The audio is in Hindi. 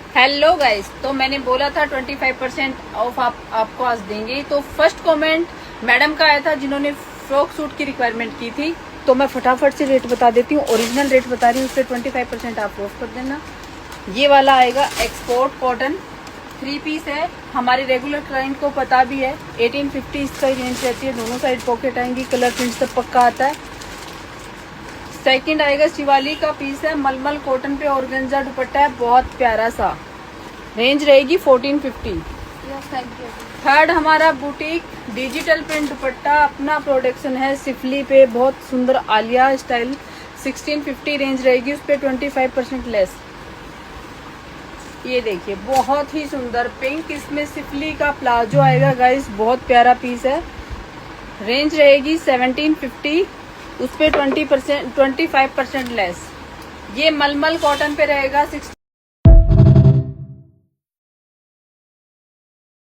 हेलो गाइस, तो मैंने बोला था 25% ऑफ आपको आज देंगे। तो फर्स्ट कमेंट मैडम का आया था जिन्होंने फ्रॉक सूट की रिक्वायरमेंट की थी। तो मैं फटाफट से रेट बता देती हूँ, ओरिजिनल रेट बता रही हूँ, उस पर 25% आप ऑफ कर देना। ये वाला आएगा एक्सपोर्ट कॉटन 3 पीस है। हमारे रेगुलर क्लाइंट को पता भी है 1850 इसका रेंज रहती है। दोनों साइड पॉकेट आएंगी, कलर प्रिंट सब पक्का आता है। सेकंड आएगा शिवाली का पीस है, मलमल कॉटन पे ऑर्गेन्जा दुपट्टा है, बहुत प्यारा सा, रेंज रहेगी 1450। थर्ड हमारा बुटीक डिजिटल प्रिंट दुपट्टा, अपना प्रोडक्शन है सिफली पे, बहुत सुंदर आलिया स्टाइल, 1650 रेंज रहेगी, उस पर 25% लेस। ये देखिए बहुत ही सुंदर पिंक, इसमें सिफली का प्लाजो आएगा गाइस, बहुत प्यारा पीस है, रेंज रहेगी 1750, उस पर 25% लेस। ये मलमल कॉटन पे रहेगा